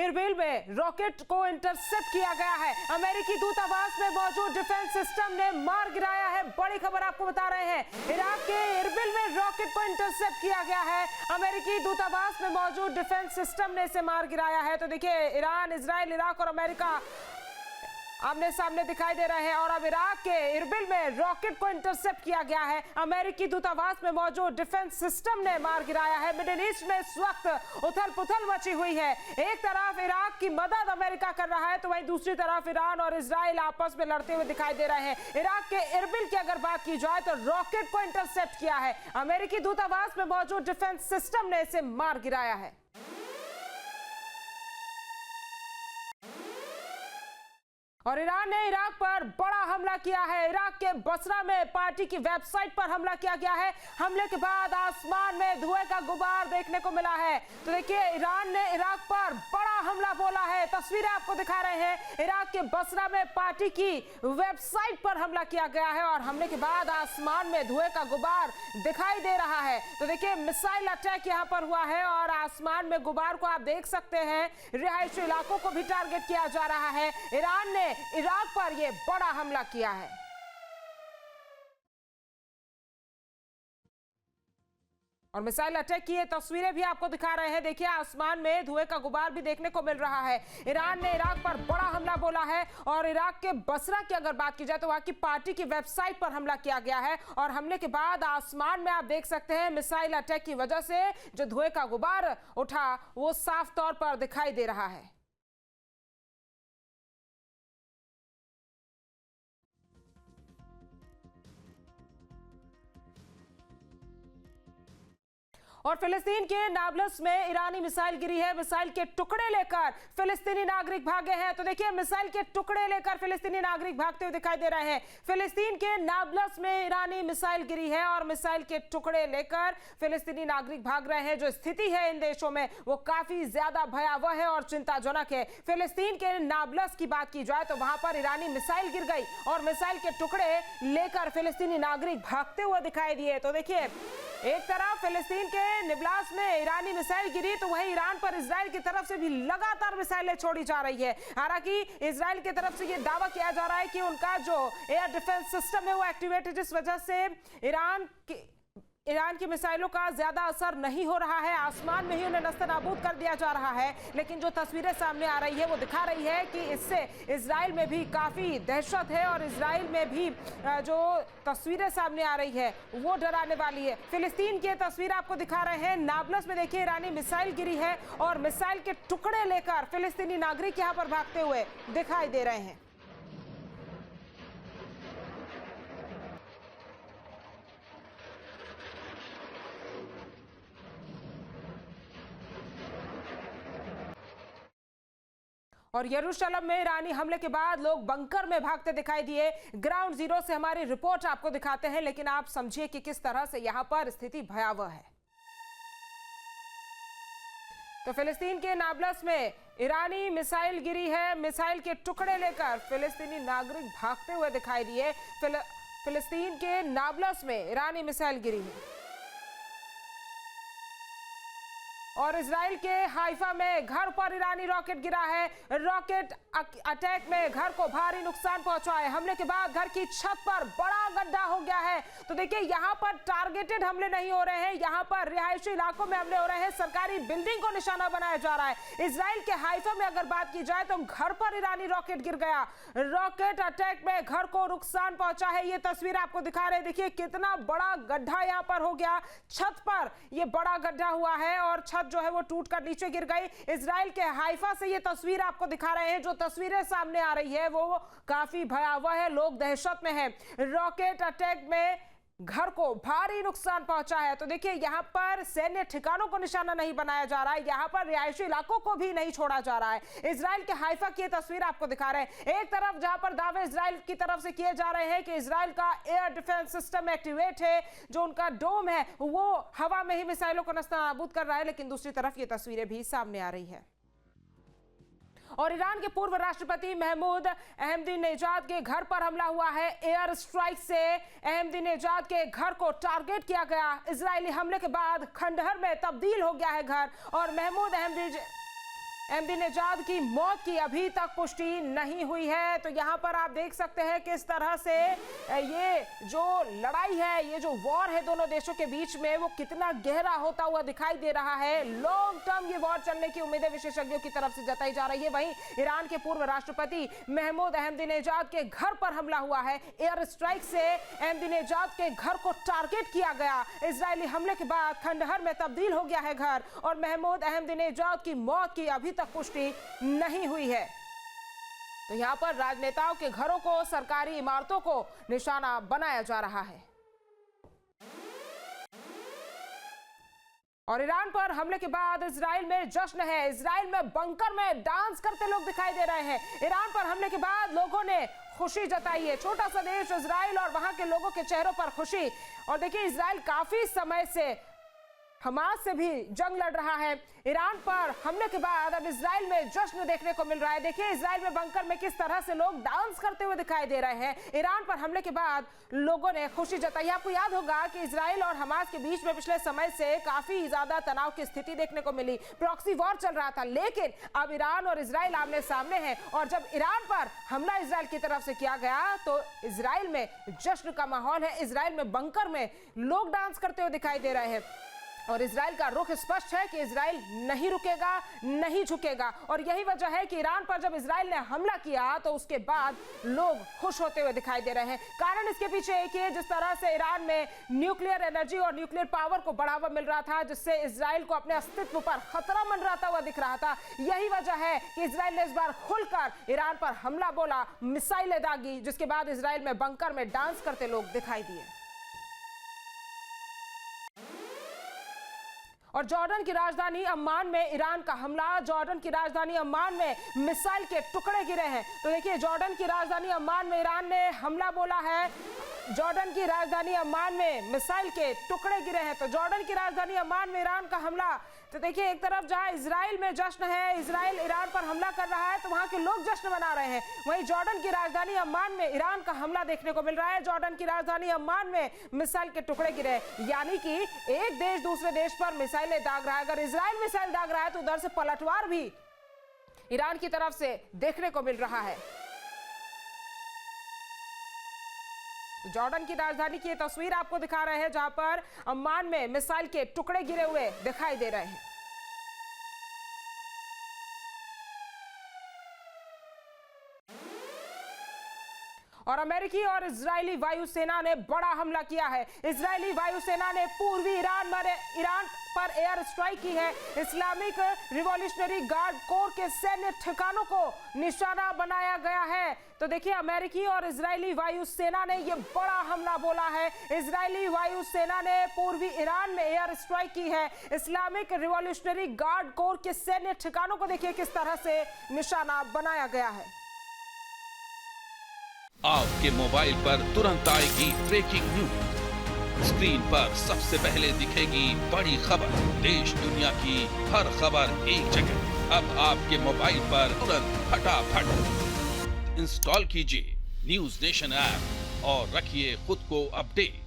Erbil में rocket को intercept किया गया है। अमेरिकी दूतावास में मौजूद डिफेंस सिस्टम ने मार गिराया है। बड़ी खबर आपको बता रहे हैं, इराक के इरबिल में रॉकेट को इंटरसेप्ट किया गया है। अमेरिकी दूतावास में मौजूद डिफेंस सिस्टम ने इसे मार गिराया है। तो देखिए, ईरान, इजराइल, इराक और अमेरिका आमने सामने दिखाई दे रहे हैं और अब इराक के इरबिल में रॉकेट को इंटरसेप्ट किया गया है। अमेरिकी दूतावास में मौजूद डिफेंस सिस्टम ने मार गिराया है। मिडिल ईस्ट में इस वक्त उथल पुथल मची हुई है। एक तरफ इराक की मदद अमेरिका कर रहा है, तो वहीं दूसरी तरफ ईरान और इजराइल आपस में लड़ते हुए दिखाई दे रहे हैं। इराक के इरबिल की अगर बात की जाए तो रॉकेट को इंटरसेप्ट किया है। अमेरिकी दूतावास में मौजूद डिफेंस सिस्टम ने इसे मार गिराया है। और ईरान ने इराक पर बड़ा हमला किया है। इराक के बसरा में पार्टी की वेबसाइट पर हमला किया गया है। हमले के बाद आसमान में धुएं का गुबार देखने को मिला है। तो देखिए, ईरान ने इराक पर बड़ा हमला बोला है। तस्वीरें आपको दिखा रहे हैं। इराक के बसरा में पार्टी की वेबसाइट पर हमला किया गया है और हमले के बाद आसमान में धुएं का गुबार दिखाई दे रहा है। तो देखिए, मिसाइल अटैक यहाँ पर हुआ है और आसमान में गुबार को आप देख सकते हैं। रिहायशी इलाकों को भी टारगेट किया जा रहा है। ईरान ने इराक पर यह बड़ा हमला किया है। और मिसाइल अटैक की ये तस्वीरें भी आपको दिखा रहे हैं। देखिए, आसमान में धुएं का गुबार भी देखने को मिल रहा है। ईरान ने इराक पर बड़ा हमला बोला है और इराक के बसरा की अगर बात की जाए तो वहां की पार्टी की वेबसाइट पर हमला किया गया है और हमले के बाद आसमान में आप देख सकते हैं मिसाइल अटैक की वजह से जो धुएं का गुबार उठा वो साफ तौर पर दिखाई दे रहा है। और फिलिस्तीन के नाबलस में ईरानी मिसाइल गिरी है। मिसाइल के टुकड़े लेकर फिलिस्तीनी नागरिक भागे हैं। तो देखिए, मिसाइल के टुकड़े लेकर फिलिस्तीनी नागरिक भागते हुए दिखाई दे रहे हैं। फिलिस्तीन के नाबलस में ईरानी मिसाइल गिरी है और मिसाइल के टुकड़े लेकर फिलिस्तीनी नागरिक भाग रहे हैं। जो स्थिति है इन देशों में वो काफी ज्यादा भयावह है और चिंताजनक है। फिलिस्तीन के नाबलस की बात की जाए तो वहां पर ईरानी मिसाइल गिर गई और मिसाइल के टुकड़े लेकर फिलिस्तीनी नागरिक भागते हुए दिखाई दिए। तो देखिए, एक तरफ फिलिस्तीन के निबलास में ईरानी मिसाइल गिरी तो वहीं ईरान पर इजराइल की तरफ से भी लगातार मिसाइलें छोड़ी जा रही है। हालांकि इजराइल की तरफ से ये दावा किया जा रहा है कि उनका जो एयर डिफेंस सिस्टम है वो एक्टिवेटेड, इस वजह से ईरान की मिसाइलों का ज्यादा असर नहीं हो रहा है। आसमान में ही उन्हें नस्तनाबूद कर दिया जा रहा है। लेकिन जो तस्वीरें सामने आ रही है वो दिखा रही है कि इससे इजराइल में भी काफी दहशत है और इजराइल में भी जो तस्वीरें सामने आ रही है वो डराने वाली है। फिलिस्तीन की तस्वीर आपको दिखा रहे हैं। नाबलस में देखिए, ईरानी मिसाइल गिरी है और मिसाइल के टुकड़े लेकर फिलिस्तीनी नागरिक यहाँ पर भागते हुए दिखाई दे रहे हैं। और यरूशलेम में ईरानी हमले के बाद लोग बंकर में भागते दिखाई दिए। ग्राउंड जीरो से हमारी रिपोर्ट आपको दिखाते हैं, लेकिन आप समझिए कि किस तरह से यहां पर स्थिति भयावह है। तो फिलिस्तीन के नाबलस में ईरानी मिसाइल गिरी है। मिसाइल के टुकड़े लेकर फिलिस्तीनी नागरिक भागते हुए दिखाई दिए। फिलिस्तीन के नाबलस में ईरानी मिसाइल गिरी है। और इजराइल के हाइफा में घर पर ईरानी रॉकेट गिरा है। रॉकेट अटैक में घर को भारी नुकसान पहुंचा है। हमले के बाद घर की छत पर बड़ा गड्ढा हो गया है। तो देखिए, यहाँ पर टारगेटेड हमले नहीं हो रहे हैं, यहाँ पर रिहायशी इलाकों में हमले हो रहे हैं। सरकारी बिल्डिंग को निशाना बनाया जा रहा है। इजराइल के हाइफा में अगर बात की जाए तो घर पर ईरानी रॉकेट गिर गया। रॉकेट अटैक में घर को नुकसान पहुंचा है। ये तस्वीर आपको दिखा रहे हैं। देखिए, कितना बड़ा गड्ढा यहाँ पर हो गया। छत पर यह बड़ा गड्ढा हुआ है और छत जो है वो टूटकर नीचे गिर गई। इजराइल के हाइफा से ये तस्वीर आपको दिखा रहे हैं। जो तस्वीरें सामने आ रही है वो काफी भयावह है। लोग दहशत में हैं। रॉकेट अटैक में घर को भारी नुकसान पहुंचा है। तो देखिए, यहाँ पर सैन्य ठिकानों को निशाना नहीं बनाया जा रहा है, यहाँ पर रिहायशी इलाकों को भी नहीं छोड़ा जा रहा है। इजराइल के हाइफा की तस्वीर आपको दिखा रहे हैं। एक तरफ जहां पर दावे इजराइल की तरफ से किए जा रहे हैं कि इजराइल का एयर डिफेंस सिस्टम एक्टिवेट है, जो उनका डोम है वो हवा में ही मिसाइलों को नस्तनाबूद कर रहा है, लेकिन दूसरी तरफ ये तस्वीरें भी सामने आ रही है। और ईरान के पूर्व राष्ट्रपति महमूद अहमदीनेजाद के घर पर हमला हुआ है। एयर स्ट्राइक से अहमदीनेजाद के घर को टारगेट किया गया। इजरायली हमले के बाद खंडहर में तब्दील हो गया है घर और महमूद अहमदीनेजाद की मौत की अभी तक पुष्टि नहीं हुई है। तो यहाँ पर आप देख सकते हैं किस तरह से ये जो लड़ाई है, ये जो वॉर है दोनों देशों के बीच में, वो कितना गहरा होता हुआ दिखाई दे रहा है। लॉन्ग टर्म ये वॉर चलने की उम्मीदें विशेषज्ञों की तरफ से जताई जा रही है। वहीं ईरान के पूर्व राष्ट्रपति महमूद अहमदीनेजाद के घर पर हमला हुआ है। एयर स्ट्राइक से अहमदीनेजाद के घर को टारगेट किया गया। इजरायली हमले के बाद खंडहर में तब्दील हो गया है घर, और महमूद अहमदीनेजाद की मौत की अभी तक पुष्टि नहीं हुई है। तो यहां पर राजनेताओं के घरों को, सरकारी इमारतों को निशाना बनाया जा रहा है। और ईरान पर हमले के बाद इजराइल में जश्न है। इजराइल में बंकर में डांस करते लोग दिखाई दे रहे हैं। ईरान पर हमले के बाद लोगों ने खुशी जताई है। छोटा सा देश इजराइल और वहां के लोगों के चेहरों पर खुशी। और देखिए, इजराइल काफी समय से हमास से भी जंग लड़ रहा है। ईरान पर हमले के बाद अब इजराइल में जश्न देखने को मिल रहा है। देखिए, इजराइल में बंकर में किस तरह से लोग डांस करते हुए दिखाई दे रहे हैं। ईरान पर हमले के बाद लोगों ने खुशी जताई। आपको याद होगा कि इजराइल और हमास के बीच में पिछले समय से काफी ज्यादा तनाव की स्थिति देखने को मिली। प्रॉक्सी वॉर चल रहा था, लेकिन अब ईरान और इजराइल आमने सामने हैं। और जब ईरान पर हमला इजराइल की तरफ से किया गया तो इजराइल में जश्न का माहौल है। इजराइल में बंकर में लोग डांस करते हुए दिखाई दे रहे हैं। और इजराइल का रुख स्पष्ट है कि इजराइल नहीं रुकेगा, नहीं झुकेगा। और यही वजह है कि ईरान पर जब इजराइल ने हमला किया तो उसके बाद लोग खुश होते हुए दिखाई दे रहे हैं। कारण इसके पीछे एक ही, जिस तरह से ईरान में न्यूक्लियर एनर्जी और न्यूक्लियर पावर को बढ़ावा मिल रहा था, जिससे इजराइल को अपने अस्तित्व पर खतरा मंडराता हुआ दिख रहा था। यही वजह है कि इजराइल ने इस बार खुलकर ईरान पर हमला बोला, मिसाइलें दागी, जिसके बाद इजराइल में बंकर में डांस करते लोग दिखाई दिए। और जॉर्डन की राजधानी अम्मान में ईरान का हमला। जॉर्डन की राजधानी अम्मान में मिसाइल के टुकड़े गिरे हैं। तो देखिए, जॉर्डन की राजधानी अम्मान में ईरान ने हमला बोला है। जॉर्डन की राजधानी अम्मान में मिसाइल के टुकड़े गिरे हैं। तो जॉर्डन की राजधानी अम्मान में ईरान का हमला। तो देखिए, एक तरफ जहां इजराइल में जश्न है, इजराइल ईरान पर हमला कर रहा है, तो वहां के लोग जश्न मना रहे हैं। वहीं जॉर्डन की राजधानी अम्मान में ईरान का हमला देखने को मिल रहा है। जॉर्डन की राजधानी अम्मान में मिसाइल के टुकड़े गिरे, यानी कि एक देश दूसरे देश पर मिसाइलें दाग रहा है। अगर इजराइल मिसाइल दाग रहा है तो उधर से पलटवार भी ईरान की तरफ से देखने को मिल रहा है। जॉर्डन की राजधानी की ये तस्वीर आपको दिखा रहे हैं, जहां पर अम्मान में मिसाइल के टुकड़े गिरे हुए दिखाई दे रहे हैं। और अमेरिकी और इजरायली वायुसेना ने बड़ा हमला किया है। इजरायली वायुसेना ने पूर्वी ईरान पर एयर स्ट्राइक की है। इस्लामिक रिवॉल्यूशनरी गार्ड कोर के सैन्य ठिकानों को निशाना बनाया गया है। तो देखिए, अमेरिकी और इजरायली वायुसेना ने यह बड़ा हमला बोला है। इजरायली वायुसेना ने पूर्वी ईरान में एयर स्ट्राइक की है। इस्लामिक रिवॉल्यूशनरी गार्ड कोर के सैन्य ठिकानों को देखिए किस तरह से निशाना बनाया गया है। आपके मोबाइल पर तुरंत आएगी ब्रेकिंग न्यूज। स्क्रीन पर सबसे पहले दिखेगी बड़ी खबर। देश दुनिया की हर खबर एक जगह। अब आपके मोबाइल पर तुरंत फटाफट इंस्टॉल कीजिए न्यूज नेशन ऐप और रखिए खुद को अपडेट।